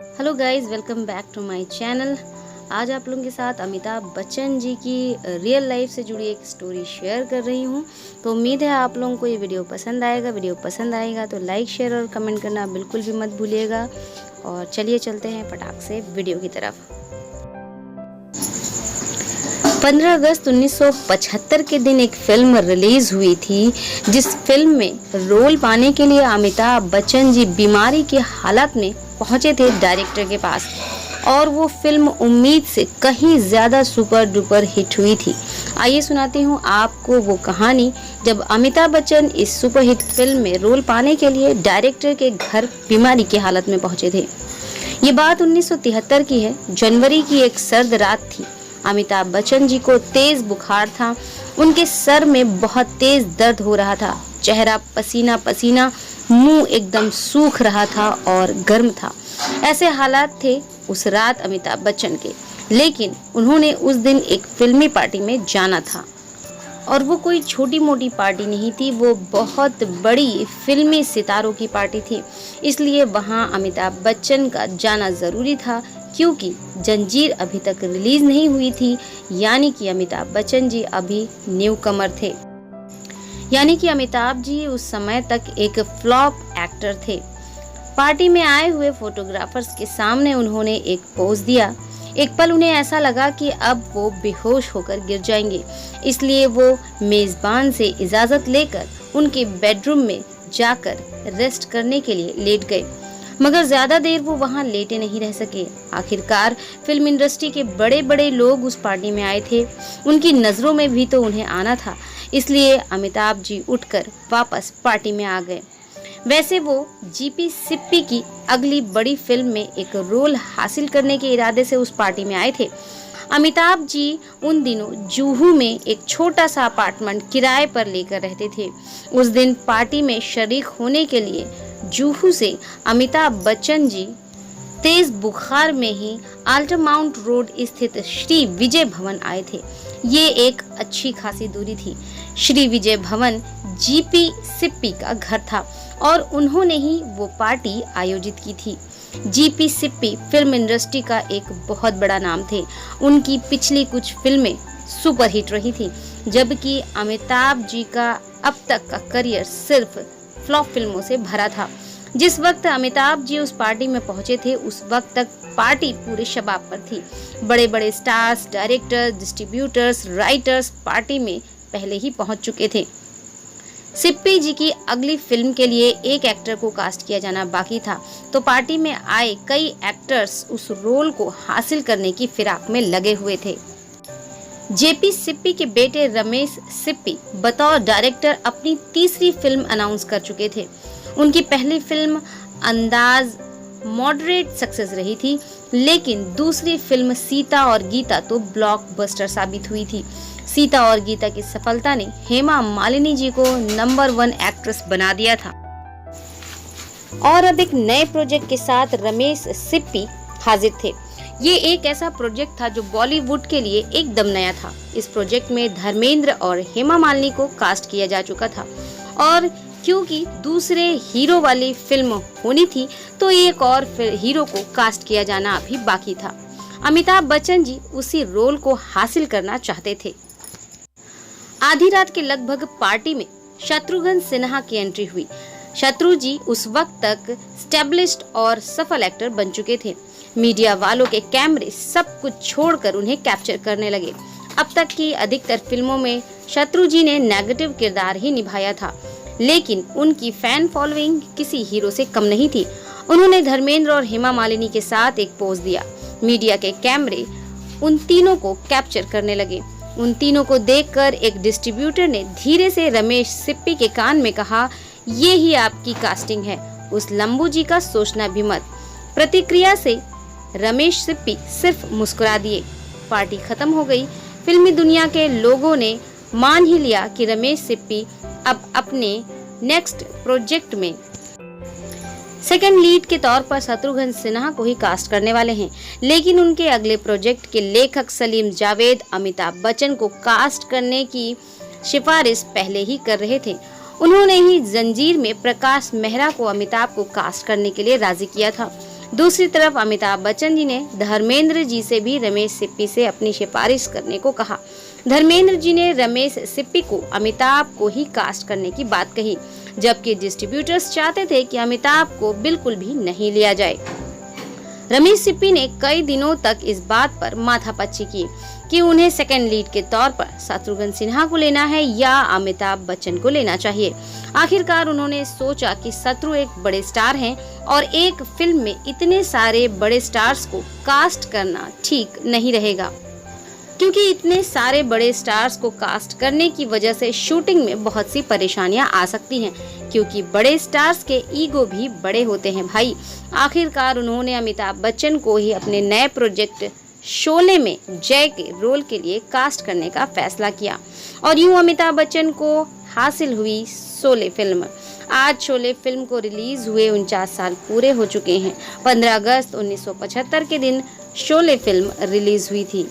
Hello guys, welcome back to my channel. आज आप लोगों के साथ अमिताभ बच्चन जी की रियल लाइफ से जुड़ी एक स्टोरी शेयर कर रही हूँ। तो उम्मीद है आप लोगों को ये वीडियो पसंद आएगा। वीडियो पसंद आएगा तो लाइक, शेयर और कमेंट करना बिल्कुल भी मत भूलिएगा। और चलिए चलते हैं फटाक से वीडियो की तरफ। 15 अगस्त 1975 के दिन एक फिल्म रिलीज हुई थी, जिस फिल्म में रोल पाने के लिए अमिताभ बच्चन जी बीमारी की हालत में पहुंचे थे डायरेक्टर के पास, और वो फिल्म उम्मीद से कहीं ज़्यादा सुपर डुपर हिट हुई थी। आइए सुनाती हूँ आपको वो कहानी जब अमिताभ बच्चन इस सुपर हिट फिल्म में रोल पाने के लिए डायरेक्टर के घर बीमारी की हालत में पहुंचे थे। ये बात 1973 की है। जनवरी की एक सर्द रात थी। अमिताभ बच्चन जी को तेज बुखार था। उनके सर में बहुत तेज दर्द हो रहा था। चेहरा पसीना पसीना, मुंह एकदम सूख रहा था और गर्म था। ऐसे हालात थे उस रात अमिताभ बच्चन के। लेकिन उन्होंने उस दिन एक फिल्मी पार्टी में जाना था, और वो कोई छोटी मोटी पार्टी नहीं थी, वो बहुत बड़ी फिल्मी सितारों की पार्टी थी। इसलिए वहाँ अमिताभ बच्चन का जाना ज़रूरी था, क्योंकि जंजीर अभी तक रिलीज नहीं हुई थी। यानी कि अमिताभ बच्चन जी अभी न्यू कमर थे। यानी कि अमिताभ जी उस समय तक एक फ्लॉप एक्टर थे। पार्टी में आए हुए फोटोग्राफर्स के सामने उन्होंने एक पोज दिया। एक पल उन्हें ऐसा लगा कि अब वो बेहोश होकर गिर जाएंगे। इसलिए वो मेजबान से इजाजत लेकर उनके बेडरूम में जाकर रेस्ट करने के लिए लेट गए। मगर ज्यादा देर वो वहां लेटे नहीं रह सके। आखिरकार फिल्म इंडस्ट्री के बड़े बड़े लोग उस पार्टी में आए थे। उनकी नजरों में भी तो उन्हें आना था। इसलिए अमिताभ जी उठकर वापस पार्टी में आ गए। वैसे वो जीपी सिप्पी की अगली बड़ी फिल्म में एक रोल हासिल करने के इरादे से उस पार्टी में आए थे। अमिताभ जी उन दिनों जुहू में एक छोटा सा अपार्टमेंट किराए पर लेकर रहते थे। उस दिन पार्टी में शरीक होने के लिए जुहू से अमिताभ बच्चन जी तेज बुखार में ही अल्टरमाउंट रोड स्थित श्री विजय भवन आए थे। ये एक अच्छी खासी दूरी थी। श्री विजय भवन जीपी सिप्पी का घर था और उन्होंने ही वो पार्टी आयोजित की थी। जीपी सिप्पी फिल्म इंडस्ट्री का एक बहुत बड़ा नाम थे। उनकी पिछली कुछ फिल्में सुपरहिट रही थी, जबकि अमिताभ जी का अब तक का करियर सिर्फ फ्लॉप फिल्मों से भरा था। जिस वक्त अमिताभ जी उस पार्टी में पहुंचे थे, उस वक्त तक पार्टी पूरे शबाब पर थी। बड़े बड़े stars, directors, distributors, writers party में पहले ही पहुंच चुके थे। सिप्पी जी की अगली फिल्म के लिए एक एक्टर को कास्ट किया जाना बाकी था, तो पार्टी में आए कई एक्टर्स उस रोल को हासिल करने की फिराक में लगे हुए थे। जेपी सिप्पी के बेटे रमेश सिप्पी बतौर डायरेक्टर अपनी तीसरी फिल्म अनाउंस कर चुके थे। उनकी पहली फिल्म अंदाज मॉडरेट सक्सेस रही थी, लेकिन दूसरी फिल्म सीता और गीता तो ब्लॉकबस्टर साबित हुई थी। सीता और गीता की सफलता ने हेमा मालिनी जी को नंबर 1 एक्ट्रेस बना दिया था। और अब एक नए प्रोजेक्ट के साथ रमेश सिप्पी हाजिर थे। ये एक ऐसा प्रोजेक्ट था जो बॉलीवुड के लिए एकदम नया था। इस प्रोजेक्ट में धर्मेंद्र और हेमा मालिनी को कास्ट किया जा चुका था, और क्योंकि दूसरे हीरो वाली फिल्म होनी थी, तो एक और हीरो को कास्ट किया जाना अभी बाकी था। अमिताभ बच्चन जी उसी रोल को हासिल करना चाहते थे। आधी रात के लगभग पार्टी में शत्रुघ्न सिन्हा की एंट्री हुई। शत्रु जी उस वक्त तक स्टैब्लिश्ड और सफल एक्टर बन चुके थे। मीडिया वालों के कैमरे सब कुछ छोड़कर उन्हें कैप्चर करने लगे। अब तक की अधिकतर फिल्मों में शत्रु जी ने नेगेटिव किरदार ही निभाया था, लेकिन उनकी फैन फॉलोइंग किसी हीरो से कम नहीं थी। उन्होंने धर्मेंद्र और हेमा मालिनी के साथ एक पोज दिया। मीडिया के कैमरे उन तीनों को कैप्चर करने लगे। उन तीनों को देखकर एक डिस्ट्रीब्यूटर ने धीरे से रमेश सिप्पी के कान में कहा, ये ही आपकी कास्टिंग है, उस लंबू जी का सोचना भी मत। प्रतिक्रिया से रमेश सिप्पी सिर्फ मुस्कुरा दिए। पार्टी खत्म हो गई। फिल्मी दुनिया के लोगों ने मान ही लिया कि रमेश सिप्पी अब अपने नेक्स्ट प्रोजेक्ट में सेकंड लीड के तौर पर शत्रुघ्न सिन्हा को ही कास्ट करने वाले हैं। लेकिन उनके अगले प्रोजेक्ट के लेखक सलीम जावेद अमिताभ बच्चन को कास्ट करने की सिफारिश पहले ही कर रहे थे। उन्होंने ही जंजीर में प्रकाश मेहरा को अमिताभ को कास्ट करने के लिए राजी किया था। दूसरी तरफ अमिताभ बच्चन जी ने धर्मेंद्र जी से भी रमेश सिप्पी से अपनी सिफारिश करने को कहा। धर्मेंद्र जी ने रमेश सिप्पी को अमिताभ को ही कास्ट करने की बात कही, जबकि डिस्ट्रीब्यूटर्स चाहते थे कि अमिताभ को बिल्कुल भी नहीं लिया जाए। रमेश सिप्पी ने कई दिनों तक इस बात पर माथापच्ची की कि उन्हें सेकंड लीड के तौर पर शत्रुघ्न सिन्हा को लेना है या अमिताभ बच्चन को लेना चाहिए। आखिरकार उन्होंने सोचा कि शत्रु एक बड़े स्टार हैं और एक फिल्म में इतने सारे बड़े स्टार्स को कास्ट करना ठीक नहीं रहेगा, क्योंकि इतने सारे बड़े स्टार्स को कास्ट करने की वजह से शूटिंग में बहुत सी परेशानियां आ सकती हैं, क्योंकि बड़े स्टार्स के ईगो भी बड़े होते हैं भाई। आखिरकार उन्होंने अमिताभ बच्चन को ही अपने नए प्रोजेक्ट शोले में जय के रोल के लिए कास्ट करने का फैसला किया और यूं अमिताभ बच्चन को हासिल हुई शोले फिल्म। आज शोले फिल्म को रिलीज हुए 49 साल पूरे हो चुके हैं। 15 अगस्त 1975 के दिन शोले फिल्म रिलीज हुई थी।